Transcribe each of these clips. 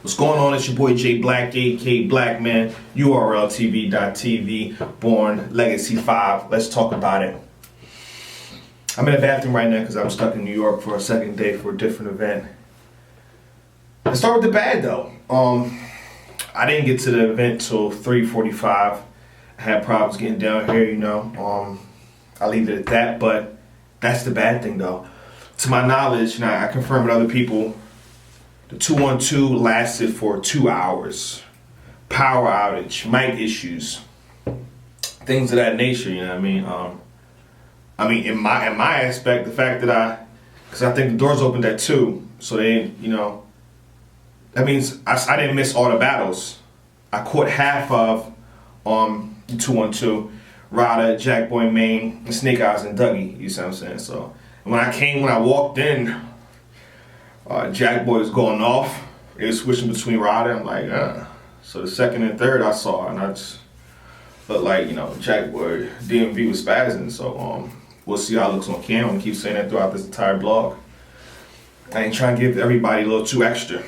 What's going on? It's your boy J Black, aka Black Man, URLTV.TV, Born Legacy 5. Let's talk about it. I'm in the bathroom right now because I'm stuck in New York for a second day for a different event. Let's start with the bad though. I didn't get to the event till 3:45. I had problems getting down here, you know. I'll leave it at that, but that's the bad thing though. To my knowledge, now I confirmed with other people, the 212 lasted for 2 hours. Power outage, mic issues, things of that nature, you know what I mean? In my aspect, the fact that because I think the doors opened at 2, so they, you know, that means I didn't miss all the battles. I caught half of the 212, Rada, Jack Boy Main, and Snake Eyes and Dougie, you see what I'm saying? So when I walked in, Jack Boy was going off. It was switching between Rada. I'm like, So the second and third I saw, and I just looked like, you know, Jack Boy DMV was spazzing. So we'll see how it looks on camera. I'm gonna keep saying that throughout this entire blog. I ain't trying to give everybody a little too extra.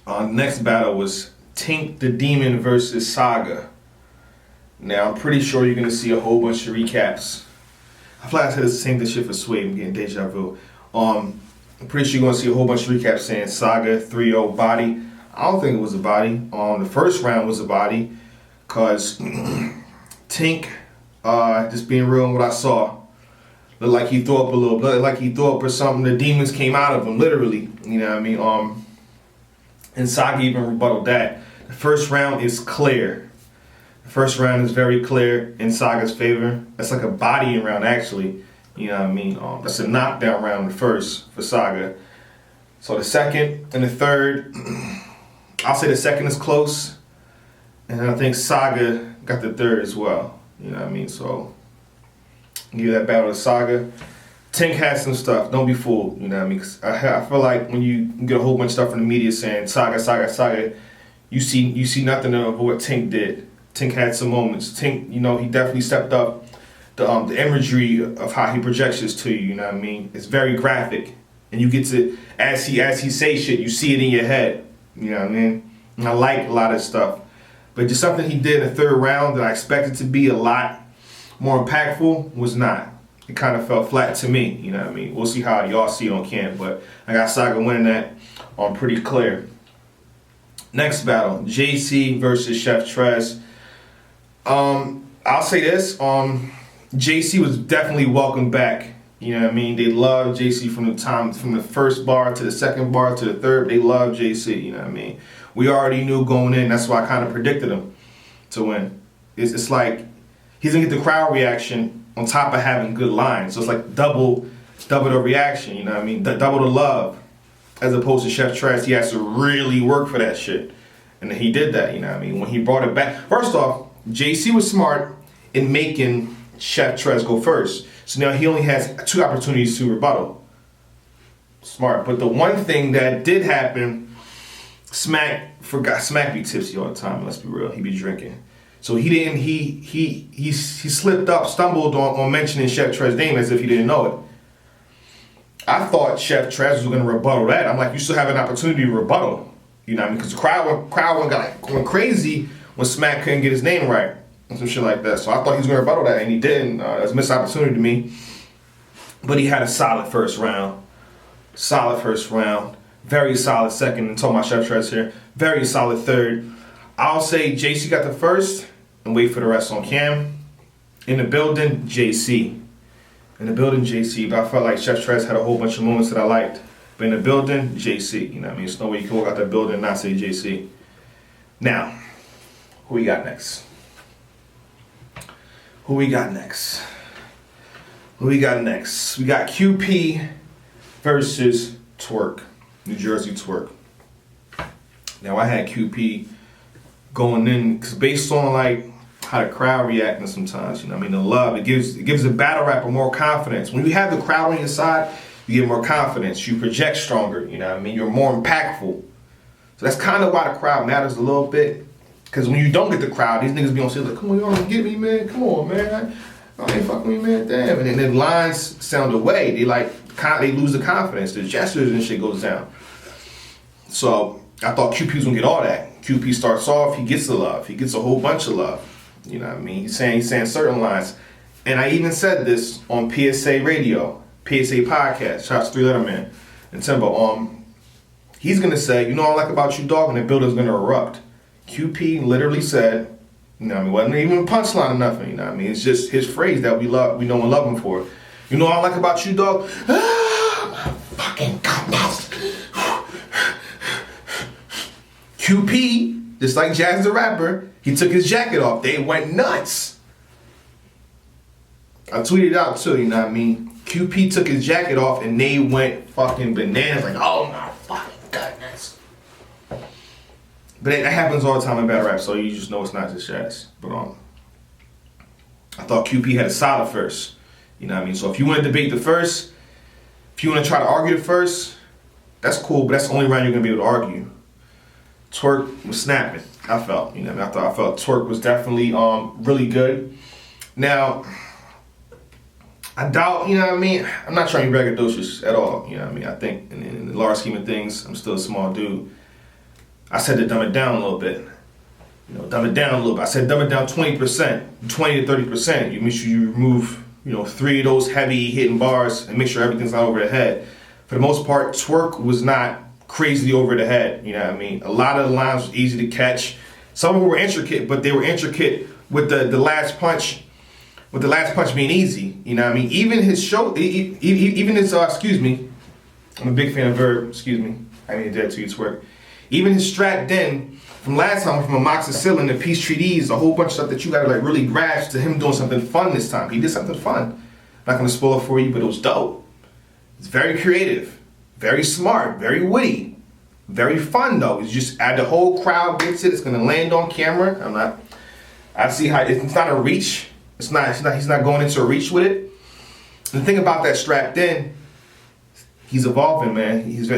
Next battle was Tink the Demon versus Saga. Now I'm pretty sure you're gonna see a whole bunch of recaps. I feel like I said the same shit for Sway. I'm getting deja vu. I'm pretty sure you're gonna see a whole bunch of recaps saying Saga 3-0 body. I don't think it was a body. The first round was a body, cause Tink, just being real in what I saw, looked like he threw up a little, looked like he threw up or something. The demons came out of him, literally. You know what I mean? And Saga even rebutted that. The first round is clear. The first round is very clear in Saga's favor. That's like a bodying round, actually. You know what I mean? That's a knockdown round, the first for Saga. So the second and the third, I'll say the second is close. And I think Saga got the third as well. You know what I mean? So give that battle to Saga. Tink has some stuff. Don't be fooled. You know what I mean? 'Cause I feel like when you get a whole bunch of stuff from the media saying Saga, Saga, Saga, you see nothing of what Tink did. Tink had some moments. Tink, you know, he definitely stepped up the imagery of how he projects this to you. You know what I mean? It's very graphic, and you get to as he say shit, you see it in your head. You know what I mean? And I like a lot of stuff, but just something he did in the third round that I expected to be a lot more impactful was not. It kind of fell flat to me. You know what I mean? We'll see how y'all see it on cam, but I got Saga winning that pretty clear. Next battle, JC versus Chef Trez. I'll say this, JC was definitely welcomed back. You know what I mean? They loved JC from the first bar to the second bar to the third. They loved JC, you know what I mean? We already knew going in, that's why I kind of predicted him to win. It's like, he's gonna get the crowd reaction on top of having good lines. So it's like double the reaction, you know what I mean? Double the love. As opposed to Chef Trez, he has to really work for that shit. And he did that, you know what I mean? When he brought it back, first off, JC was smart in making Chef Trez go first. So now he only has 2 opportunities to rebuttal. Smart. But the one thing that did happen, Smack be tipsy all the time, let's be real. He be drinking. So he slipped up, stumbled on mentioning Chef Trez's name as if he didn't know it. I thought Chef Trez was gonna rebuttal that. I'm like, you still have an opportunity to rebuttal. You know what I mean? Because the crowd went crazy when Smack couldn't get his name right and some shit like that. So I thought he was going to rebuttal that, and he didn't. It was a missed opportunity to me. But he had a solid first round. Very solid second. I'm talking about Chef Trez here. Very solid third. I'll say JC got the first and wait for the rest on cam. In the building, JC. But I felt like Chef Trez had a whole bunch of moments that I liked. But in the building, JC. You know what I mean? There's no way you can walk out that building and not say JC. Now, who we got next? We got QP versus Twork. New Jersey Twork. Now I had QP going in because based on like how the crowd reacting sometimes, you know what I mean, the love, it gives a battle rapper more confidence. When you have the crowd on your side, you get more confidence. You project stronger, you know what I mean? You're more impactful. So that's kind of why the crowd matters a little bit. Because when you don't get the crowd, these niggas be on stage like, come on, y'all don't get me, man. Come on, man. I ain't fucking with me, man. Damn. And then the lines sound away. They lose the confidence. The gestures and shit goes down. So I thought QP was gonna get all that. QP starts off, he gets the love. He gets a whole bunch of love. You know what I mean? He's saying certain lines. And I even said this on PSA Radio, PSA Podcast, shouts to 3 Letter Man and Timbo. He's gonna say, you know what I like about you, dog, and the building's gonna erupt. QP literally said, you know what I mean, wasn't even a punchline or nothing, you know what I mean? It's just his phrase that we know and love him for. You know what I like about you, dog? Ah, my fucking goodness. QP, just like Jazz the Rapper, he took his jacket off. They went nuts. I tweeted it out too, you know what I mean? QP took his jacket off and they went fucking bananas, like, oh my fucking goodness. But that happens all the time in battle rap, so you just know it's not just Jazz. But I thought QP had a solid verse. You know what I mean? So if you want to debate the first, if you want to try to argue the first, that's cool, but that's the only round you're going to be able to argue. Twork was snapping, I felt. You know what I mean? I felt Twork was definitely really good. Now, I doubt, you know what I mean? I'm not trying to be braggadocious at all. You know what I mean? I think in the large scheme of things, I'm still a small dude. I said to dumb it down a little bit. You know, dumb it down a little bit. I said dumb it down 20%, 20 to 30%. You make sure you remove, 3 of those heavy hitting bars and make sure everything's not over the head. For the most part, Twork was not crazily over the head, you know what I mean? A lot of the lines were easy to catch. Some of them were intricate, but they were intricate with the last punch, being easy, you know what I mean? Even his excuse me, I'm a big fan of Verb, excuse me, I mean that to you, Twork. Even his strapped in from last time, from amoxicillin to peace treaties, a whole bunch of stuff that you gotta like really grasp, to him doing something fun this time. He did something fun. Not gonna spoil it for you, but it was dope. It's very creative, very smart, very witty, very fun though. It's just the whole crowd gets it. It's gonna land on camera. I see how it's not a reach. He's not going into a reach with it. And the thing about that strapped in, he's evolving, man. He's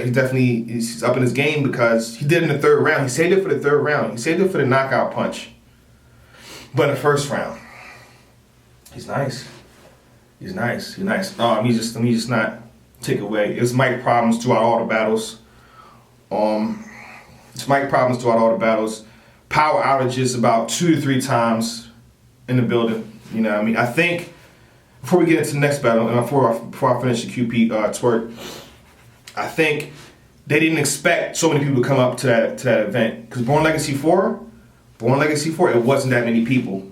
up in his game, because he did in the 3rd round. He saved it for the 3rd round. He saved it for the knockout punch. But in the 1st round, he's nice. Let me just not take away. It's mic problems throughout all the battles. Power outages about 2 to 3 times in the building. You know what I mean? I think, before we get into the next battle, and before I finish the QP Twork, I think they didn't expect so many people to come up to that event. Because Born Legacy 4, it wasn't that many people.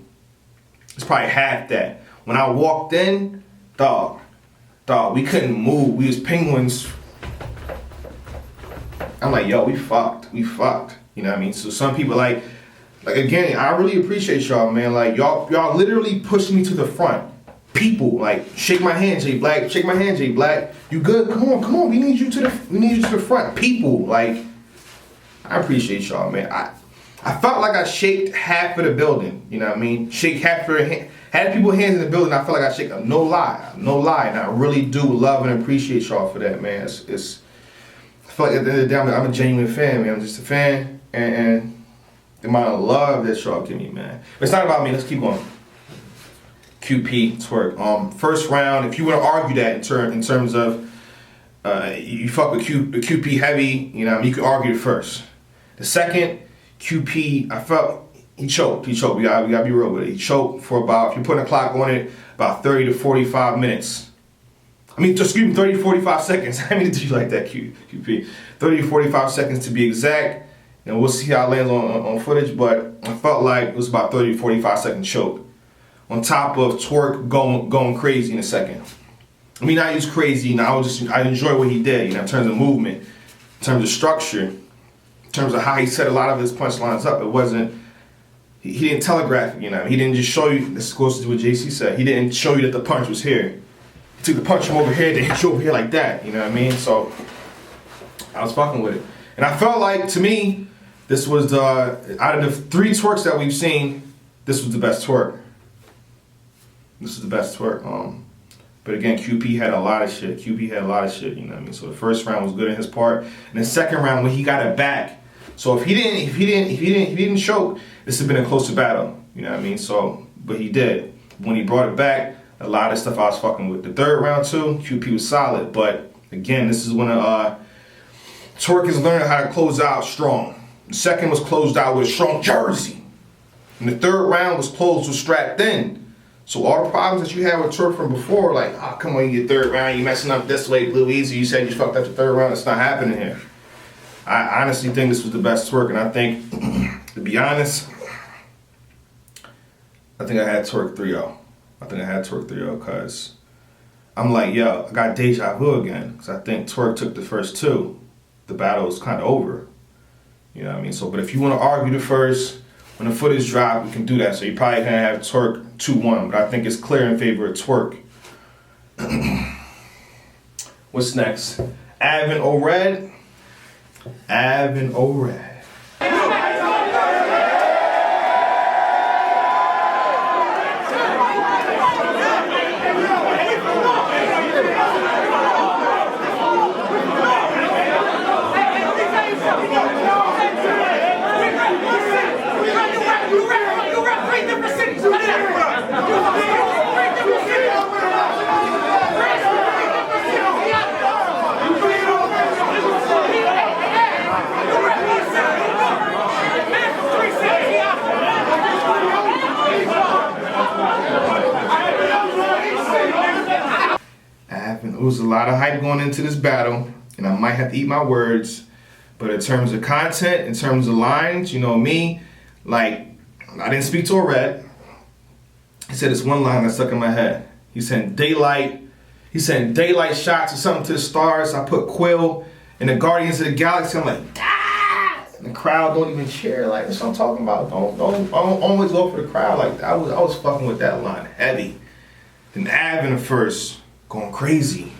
It's probably half that. When I walked in, dog, we couldn't move. We was penguins. I'm like, yo, we fucked. You know what I mean? So some people like again, I really appreciate y'all, man. Like y'all literally pushed me to the front. People like, shake my hand, Jay Black. Shake my hand, Jay Black. You good? Come on. We need you to the front. People, like, I appreciate y'all, man. I felt like I shaked half of the building. You know what I mean? Shake half of the hand. Had people hands in the building, I felt like I shake them. No lie. And I really do love and appreciate y'all for that, man. It's I feel like at the end of the day, I'm a genuine fan, man. I'm just a fan, and the amount of love that y'all give me, man. But it's not about me. Let's keep going. QP Twork. 1st round. If you want to argue that in terms of you fuck with QP heavy, you know, you could argue it first. The second, QP, I felt he choked. We gotta be real with it. He choked for about, if you're putting a clock on it, about 30 to 45 minutes. 30 to 45 seconds. I mean to do you like that, QP. 30 to 45 seconds to be exact. And we'll see how it lands on footage, but I felt like it was about 30 to 45 second choke. On top of Twork going crazy in a second. I mean, not use crazy, I enjoy what he did, in terms of movement, in terms of structure, in terms of how he set a lot of his punchlines up. It wasn't, he didn't telegraph it, He didn't just show you, this goes to what JC said, he didn't show you that the punch was here. He took the punch from over here, then hit you over here like that, you know what I mean? So, I was fucking with it. And I felt like, to me, this was out of the 3 Tworks that we've seen, this was the best Twork. But again, QP had a lot of shit. You know what I mean? So the 1st round was good in his part, and the 2nd round when he got it back. So if he didn't choke, this would have been a closer battle. You know what I mean? So, but he did. When he brought it back, a lot of stuff I was fucking with. The 3rd round too, QP was solid, but again, this is one of Twork is learning how to close out strong. The second was closed out with a strong jersey. And the third round was closed with strapped in. So all the problems that you had with Twork from before, like, oh, come on, you third round, you messing up this way, Blue Easy, you said you fucked up the third round, it's not happening here. I honestly think this was the best Twork, and I think, to be honest, I think I had Twork 3-0. I think I had Twork 3-0 because I'm like, yo, I got deja vu again. Because I think Twork took the first two. The battle was kind of over. You know what I mean? So, but if you want to argue the first, when the footage drop, we can do that. So you probably can have Twork 2-1, but I think it's clear in favor of Twork. What's next? Avin or Red? Avin or Red? There was a lot of hype going into this battle, and I might have to eat my words, but in terms of content, in terms of lines, you know me, like, I didn't speak to a Red. He said this one line that stuck in my head. He sent daylight shots or something to the stars. I put Quill in the Guardians of the Galaxy. I'm like, ah! And the crowd don't even cheer. Like, that's what I'm talking about. Don't always go for the crowd. Like, I was fucking with that line heavy. Then Av in the first, going crazy.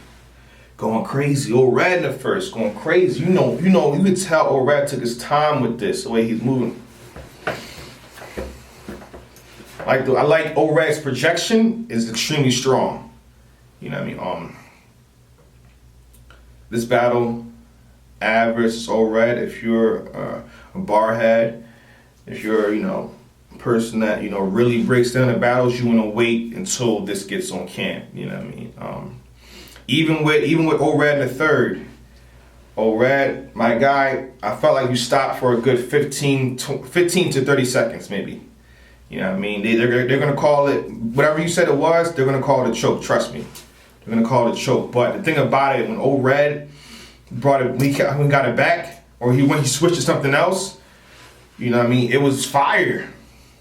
Old Red in the first, going crazy. You could tell Old Red took his time with this, the way he's moving. I like Old Red's projection is extremely strong. You know what I mean? This battle, Av versus Old Red, if you're a barhead, if you're, a person that, really breaks down the battles, you want to wait until this gets on cam. You know what I mean? Even with Old Red in the third, Old Red, my guy, I felt like you stopped for a good 15 to 30 seconds maybe. You know what I mean? They're going to call it, whatever you said it was, they're going to call it a choke, trust me. They're going to call it a choke. But the thing about it, when Old Red brought it, when he got it back, or when he switched to something else, you know what I mean? It was fire.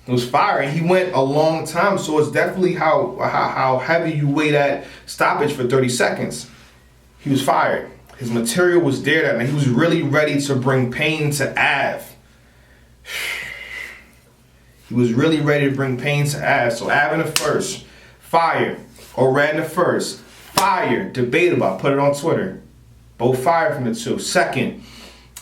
It was fire, and he went a long time, so it's definitely how heavy you weigh that stoppage for 30 seconds. He was fired. His material was there that night. He was really ready to bring pain to Av. He was really ready to bring pain to Av. So Av in the first, fire. Or Red in the first, fire. Debatable. I put it on Twitter. Both fire from the two. Second,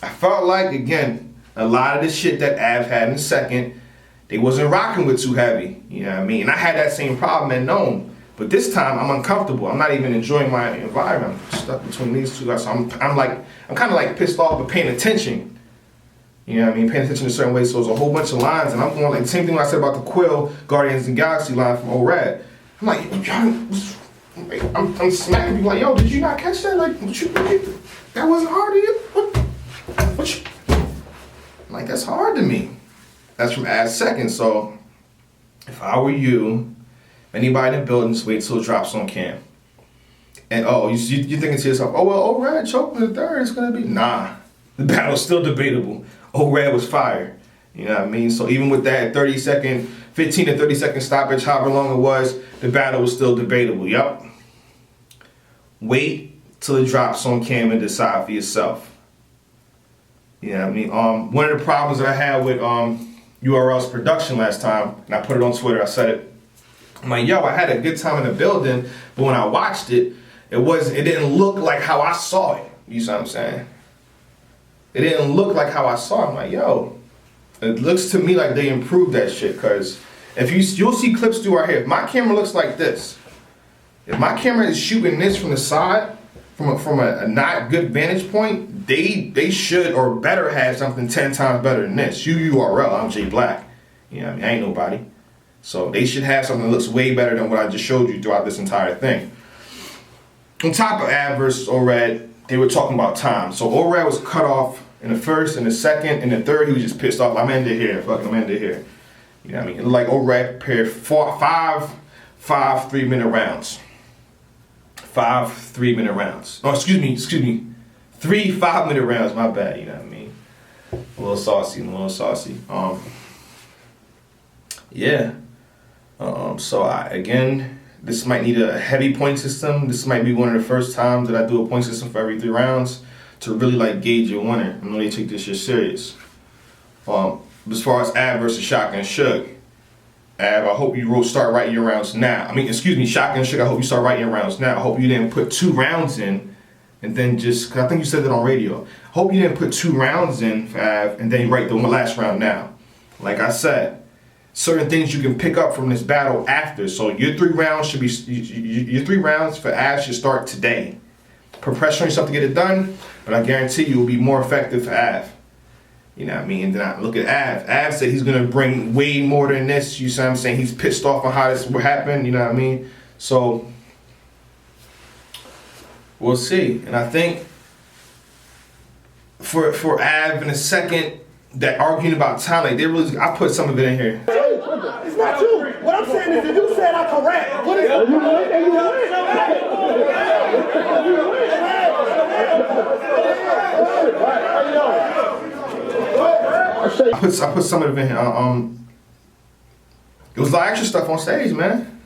I felt like, again, a lot of the shit that Av had in the second, they wasn't rocking with too heavy, you know what I mean? And I had that same problem at Gnome, but this time I'm uncomfortable. I'm not even enjoying my environment. I'm stuck between these two guys. So I'm kind of like pissed off, but paying attention. You know what I mean? Paying attention in a certain way. So there's a whole bunch of lines, and I'm going like the same thing I said about the Quill Guardians of the Galaxy line from Old Red. I'm like, I'm smacking people like, yo, did you not catch that? Like, that wasn't hard to you? What you? I'm like, that's hard to me. That's from Av's second. So if I were you, anybody in the building, just wait till it drops on cam. And you're thinking to yourself, oh well, Old Red choked in the third, it's gonna be nah. The battle's still debatable. Old Red was fire. You know what I mean? So even with that 15 to 30 second stoppage, however long it was, the battle was still debatable. Yup. Wait till it drops on cam and decide for yourself. You know what I mean? One of the problems that I had with URL's production last time, and I put it on Twitter, I said it. I'm like, yo, I had a good time in the building, but when I watched it, it didn't look like how I saw it. You see what I'm saying? It didn't look like how I saw it. I'm like, yo, it looks to me like they improved that shit, because if you'll see clips through our hair. If my camera looks like this, if my camera is shooting this from the side, from a not good vantage point, they should or better have something 10 times better than this. URL, I'm Jay Black. You know what I mean? I ain't nobody. So they should have something that looks way better than what I just showed you throughout this entire thing. on top of Av versus O-Red, they were talking about time. So O-Red was cut off in the first, in the second, in the third. He was just pissed off. I'm ended here. Fuck, I'm ended here. You know what I mean? It looked like O-Red prepared five 3-minute rounds. 5 3-minute rounds. Oh, excuse me. 3 5-minute rounds. My bad. You know what I mean? A little saucy. Yeah. So again, this might need a heavy point system. This might be one of the first times that I do a point system for every 3 rounds to really like gauge your winner. I know they take this shit serious. As far as Av versus Shotgun Suge, Av, I hope you start writing your rounds now. Shotgun Suge, I hope you start writing your rounds now. I hope you didn't put 2 rounds in and then just, cause I think you said that on radio. I hope you didn't put 2 rounds in for Av and then you write the last round now. Like I said, certain things you can pick up from this battle after. So your 3 rounds should be, your 3 rounds for Av should start today. Put pressure on yourself to get it done, but I guarantee you it will be more effective for Av. You know what I mean? And then I look at Av. Av said he's going to bring way more than this. You see what I'm saying? He's pissed off on how this will happen. You know what I mean? So, we'll see. And I think for Av in a second, that arguing about talent, they really, I put some of it in here. It's not you. What I'm saying is that you said I'm correct. What is it? You win and you I put some of it in here. It was a lot of extra stuff on stage, man.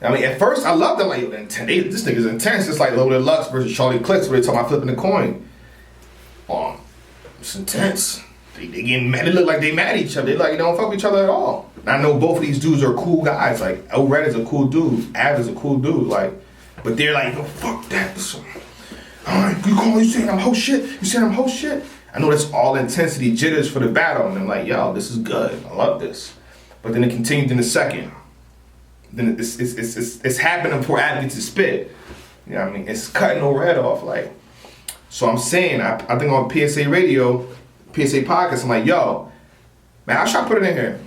I mean, at first I loved them. Like, this nigga's intense. It's like Loaded Lux versus Charlie Clicks, where they talking about flipping the coin. It's intense. They getting mad. They look like they mad at each other. They like, they don't fuck with each other at all. And I know both of these dudes are cool guys. Like, O-Red is a cool dude. Av is a cool dude. Like, but they're like, no, fuck that. Alright, you saying I'm whole shit? You saying I'm whole shit? I know that's all intensity jitters for the battle. And I'm like, yo, this is good. I love this. But then it continued in the second. Then it's happening before Av gets to spit. You know what I mean? It's cutting O-Red off. Like, so I'm saying, I think on PSA radio, PSA podcast, I'm like, yo, man, I try to put it in here.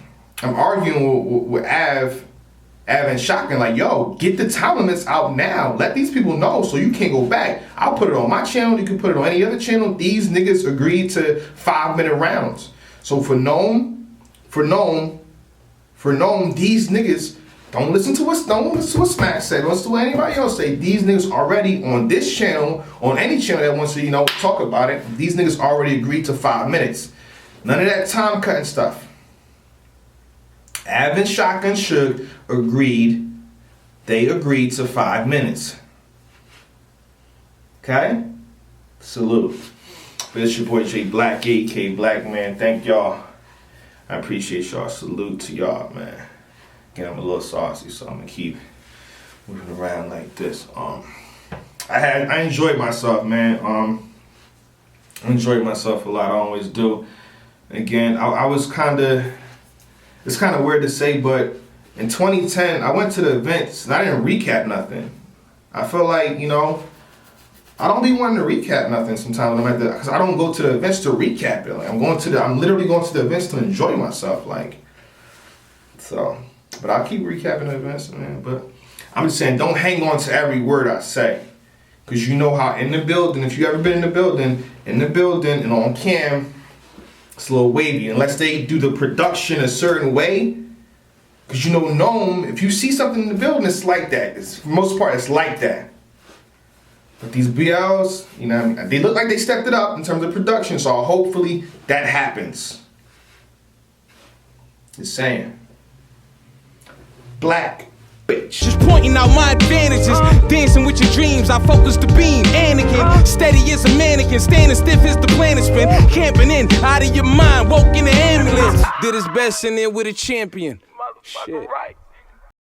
I'm arguing with Av and Shotgun, like, yo, get the time limits out now. Let these people know so you can't go back. I'll put it on my channel. You can put it on any other channel. These niggas agreed to 5-minute rounds. So for Gnome, these niggas, don't listen to what Smack said. Don't listen to what anybody else say. These niggas already on this channel, on any channel that wants to, talk about it, these niggas already agreed to 5 minutes. None of that time cutting stuff. Av and Shotgun Suge agreed. They agreed to 5 minutes. Okay? Salute. But it's your boy J Black, AK Black Man. Thank y'all. I appreciate y'all. Salute to y'all, man. Again, I'm a little saucy, so I'm gonna keep moving around like this. I enjoyed myself, man. I enjoyed myself a lot. I always do. Again, I was it's kind of weird to say, but in 2010, I went to the events and I didn't recap nothing. I feel like, I don't be wanting to recap nothing sometimes when I'm at because I don't go to the events to recap it. Like, I'm literally going to the events to enjoy myself, like, so. But I'll keep recapping the events, man. But I'm just saying, don't hang on to every word I say. Because you know how in the building, if you ever been in the building and on cam, it's a little wavy. Unless they do the production a certain way. Because Gnome, if you see something in the building, it's like that. For the most part, it's like that. But these BLs, they look like they stepped it up in terms of production. So hopefully that happens. Just saying. Black bitch. Just pointing out my advantages. Dancing with your dreams, I focus the beam. Anakin, steady as a mannequin. Standing stiff as the planet spin. Camping in, out of your mind, woke in the ambulance. Did his best in there with a champion. Shit.